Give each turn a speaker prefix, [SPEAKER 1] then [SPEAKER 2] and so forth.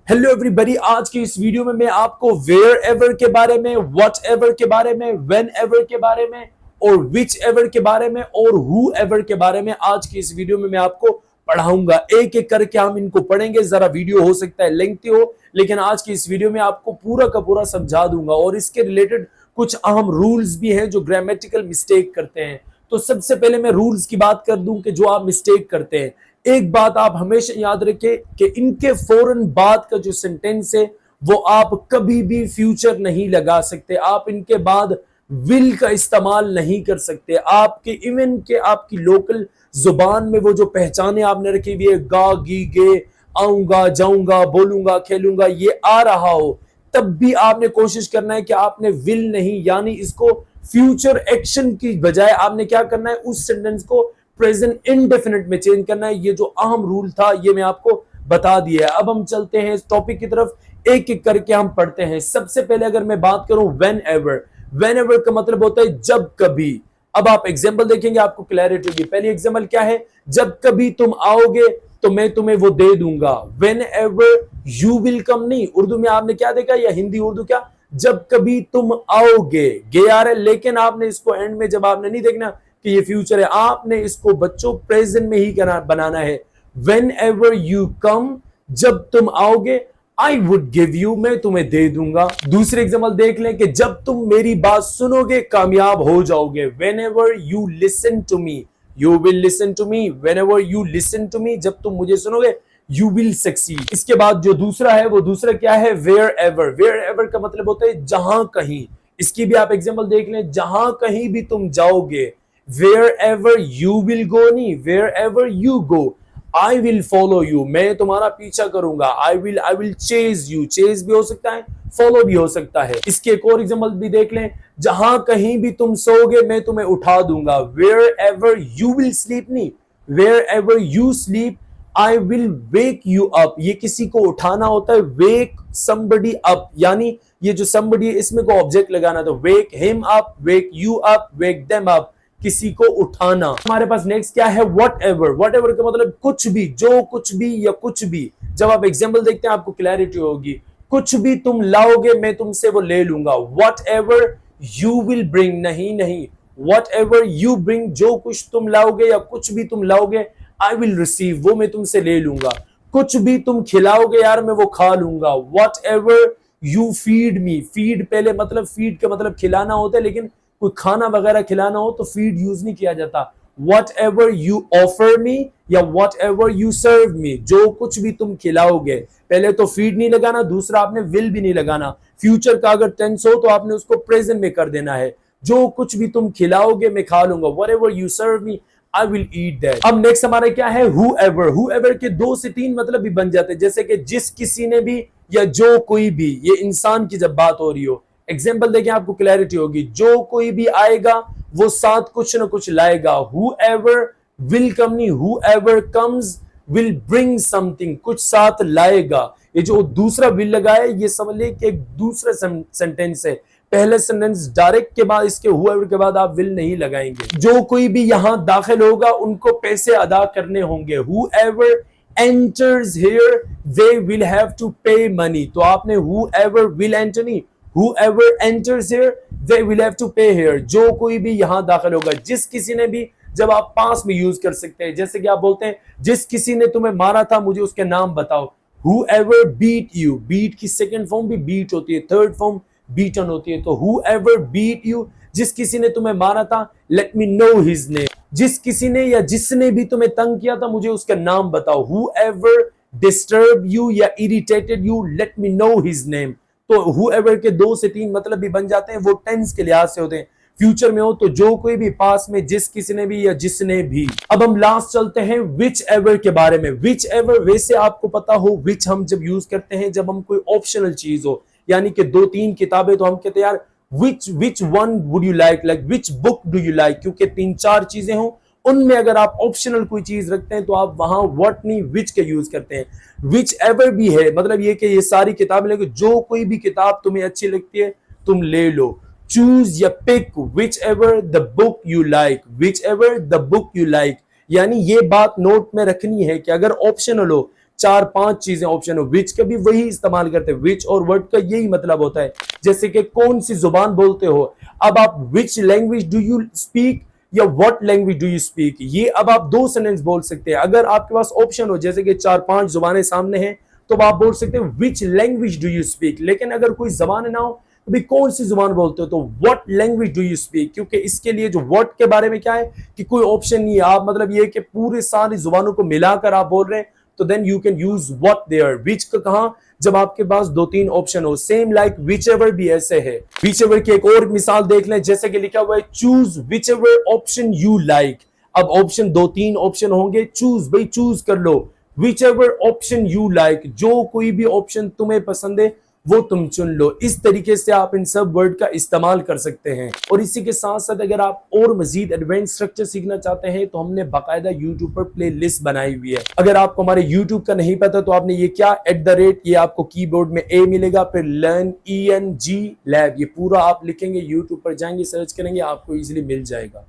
[SPEAKER 1] Hello everybody, आज की इस वीडियो में मैं आपको वेयर एवर के बारे में, व्हाट एवर के बारे में, व्हेन एवर के बारे में और विच एवर के बारे में और हु एवर के बारे में आज की इस वीडियो में मैं आपको पढ़ाऊंगा। एक एक करके हम इनको पढ़ेंगे। जरा वीडियो हो सकता है लेंथी हो, लेकिन आज की इस वीडियो में आपको पूरा का पूरा समझा दूंगा और इसके रिलेटेड कुछ अहम रूल्स भी हैं जो ग्रामेटिकल मिस्टेक करते हैं। तो सबसे पहले मैं रूल्स की बात कर दूं कि जो आप मिस्टेक करते हैं। एक बात आप हमेशा याद रखें कि इनके फौरन बाद का जो सेंटेंस है वो आप कभी भी फ्यूचर नहीं लगा सकते। आप इनके बाद विल का इस्तेमाल नहीं कर सकते। आपके इवन के आपकी लोकल जुबान में वो जो पहचाने आपने रखी हुई है, गा गी गे, आऊंगा जाऊंगा, बोलूंगा खेलूंगा, ये आ रहा हो, तब भी आपने कोशिश करना है कि आपने विल नहीं, यानी इसको फ्यूचर एक्शन की बजाय आपने क्या करना है, उस सेंटेंस को प्रेजेंट इनडेफिनिट में चेंज करना है। ये जो अहम रूल था ये मैं आपको बता दिया है। अब हम चलते हैं इस टॉपिक की तरफ, एक एक करके हम पढ़ते हैं। सबसे पहले अगर मैं बात करूं व्हेन एवर का मतलब होता है जब कभी। अब आप एग्जाम्पल देखेंगे आपको क्लैरिटी होगी। पहली एग्जाम्पल क्या है, जब कभी तुम आओगे तो मैं तुम्हें वो दे दूंगा। When ever you will come नहीं, उर्दू में आपने क्या देखा, या हिंदी उर्दू क्या, जब कभी तुम आओगे, गे आ रहे, लेकिन आपने इसको एंड में जब आपने नहीं देखना कि ये फ्यूचर है, आपने इसको बच्चों प्रेजेंट में ही बनाना है। वेन एवर यू कम, जब तुम आओगे, आई वुड गिव यू, मैं तुम्हें दे दूंगा। दूसरे एग्जाम्पल देख लें कि जब तुम मेरी बात सुनोगे कामयाब हो जाओगे। Whenever you listen to me, you will listen to me. Whenever you listen to me, जब तुम मुझे सुनोगे, यू विल सक्सीड। इसके बाद जो दूसरा है वो दूसरा क्या है, वेयर एवर का मतलब होता है जहां कहीं। इसकी भी आप एग्जाम्पल देख लें, जहां कहीं भी तुम जाओगे। Wherever you will go नहीं, wherever you go, I will follow you, मैं तुम्हारा पीछा करूंगा। I will chase you, chase भी हो सकता है, follow भी हो सकता है। इसके एक और एग्जाम्पल भी देख लें, जहां कहीं भी तुम सोओगे मैं तुम्हें उठा दूंगा। Wherever you will sleep नहीं, wherever you sleep, I will wake you up, ये किसी को उठाना होता है, wake somebody up, यानी ये जो somebody है इसमें को ऑब्जेक्ट लगाना, तो wake him up, wake you up, wake them up, किसी को उठाना। हमारे पास नेक्स्ट क्या है, वट एवर का मतलब कुछ भी, जो कुछ भी या कुछ भी। जब आप एग्जाम्पल देखते हैं आपको क्लैरिटी होगी। कुछ भी तुम लाओगे मैं तुमसे वो ले लूंगा। Whatever you will bring नहीं, वट एवर यू ब्रिंग, जो कुछ तुम लाओगे या कुछ भी तुम लाओगे, आई विल रिसीव, वो मैं तुमसे ले लूंगा। कुछ भी तुम खिलाओगे यार मैं वो खा लूंगा। Whatever you feed me, feed पहले मतलब फीड का मतलब खिलाना होता है, लेकिन कोई खाना वगैरह खिलाना हो तो फीड यूज नहीं किया जाता। What ever you offer me या वट एवर यू सर्व मी, जो कुछ भी तुम खिलाओगे, पहले तो फीड नहीं लगाना, दूसरा आपने विल भी नहीं लगाना। फ्यूचर का अगर टेंस हो तो आपने उसको प्रेजेंट में कर देना है। जो कुछ भी तुम खिलाओगे मैं खा लूंगा। Whatever you serve me, I will eat that. अब नेक्स्ट हमारा क्या है, हु एवर के 2 से 3 मतलब भी बन जाते हैं, जैसे कि जिस किसी ने भी या जो कोई भी, ये इंसान की जब बात हो रही हो। एग्जाम्पल देखें आपको क्लैरिटी होगी। जो कोई भी आएगा वो साथ कुछ ना कुछ लाएगा। Whoever will come नहीं, whoever comes will bring something, कुछ साथ लाएगा। ये जो दूसरा will लगा है ये समझ ले कि एक दूसरा सेंटेंस है। पहले सेंटेंस डायरेक्ट के बाद इसके whoever के बाद आप will नहीं लगाएंगे। जो कोई भी यहां दाखिल होगा उनको पैसे अदा करने होंगे। Whoever enters here they will have to pay money, तो आपने whoever will enter नहीं, Whoever enters here, they will have to pay here, जो कोई भी यहां दाखिल होगा। जिस किसी ने भी, जब आप पास में यूज कर सकते हैं, जैसे कि आप बोलते हैं जिस किसी ने तुम्हें मारा था मुझे उसके नाम बताओ। Whoever beat you, beat की सेकंड फॉर्म भी beat होती है, थर्ड फॉर्म beaten होती है। तो whoever beat you, जिस किसी ने तुम्हें मारा था, let me know his name, जिस किसी ने या जिसने भी तुम्हें तंग किया था मुझे उसका नाम बताओ। Whoever disturbed you या irritated you, let me know his name। तो whoever के 2 से 3 मतलब भी बन जाते हैं, वो टेंस के लिहाज से होते हैं। फ्यूचर में हो तो जो कोई भी, पास में जिस किसी ने भी या जिसने भी। अब हम लास्ट चलते हैं विच एवर के बारे में। विच एवर वैसे आपको पता हो, विच हम जब यूज करते हैं जब हम कोई ऑप्शनल चीज हो, यानी कि 2-3 किताबें, तो हम कहते हैं यार which one would you like which book do you like, क्योंकि 3-4 चीजें हों उनमें अगर आप ऑप्शनल कोई चीज रखते हैं तो आप वहां व्हाट नहीं विच का यूज करते हैं। विच एवर भी है मतलब ये कि ये सारी किताबें लेके जो कोई भी किताब तुम्हें अच्छी लगती है तुम ले लो। चूज या pick whichever the book you like, whichever the book you like, यानी ये बात नोट में रखनी है कि अगर ऑप्शनल हो 4-5 चीजें ऑप्शन हो। विच का भी वही इस्तेमाल करते हैं, विच और वर्ड का यही मतलब होता है, जैसे कि कौन सी जुबान बोलते हो। अब आप which language do you speak या what language do you speak, ये अब आप दो सेंटेंस बोल सकते हैं। अगर आपके पास ऑप्शन हो जैसे कि 4-5 जुबानें सामने हैं तो आप बोल सकते हैं विच लैंग्वेज डू यू स्पीक। लेकिन अगर कोई जबान ना हो तो भी कौन सी जुबान बोलते हो, तो what language do you speak, क्योंकि इसके लिए जो व्हाट के बारे में क्या है कि कोई ऑप्शन नहीं है, आप मतलब ये कि पूरे सारी जुबानों को मिलाकर आप बोल रहे हैं, तो then you can use what there. Which का कहां, जब आपके पास 2-3 ऑप्शन हो। सेम लाइक विच एवर भी ऐसे है। विच एवर की एक और मिसाल देख लें, जैसे कि लिखा हुआ है choose whichever option you like. अब ऑप्शन 2-3 ऑप्शन होंगे, चूज भाई चूज कर लो, whichever option you like, जो कोई भी ऑप्शन तुम्हें पसंद है वो तुम चुन लो। इस तरीके से आप इन सब वर्ड का इस्तेमाल कर सकते हैं। और इसी के साथ साथ अगर आप और मजीद एडवांस स्ट्रक्चर सीखना चाहते हैं तो हमने बाकायदा यूट्यूब पर प्ले लिस्ट बनाई हुई है। अगर आपको हमारे यूट्यूब का नहीं पता तो आपने ये क्या @ ये आपको कीबोर्ड में ए मिलेगा, फिर लर्न ENG लैब, ये पूरा आप लिखेंगे, यूट्यूब पर जाएंगे, सर्च करेंगे, आपको इजिली मिल जाएगा।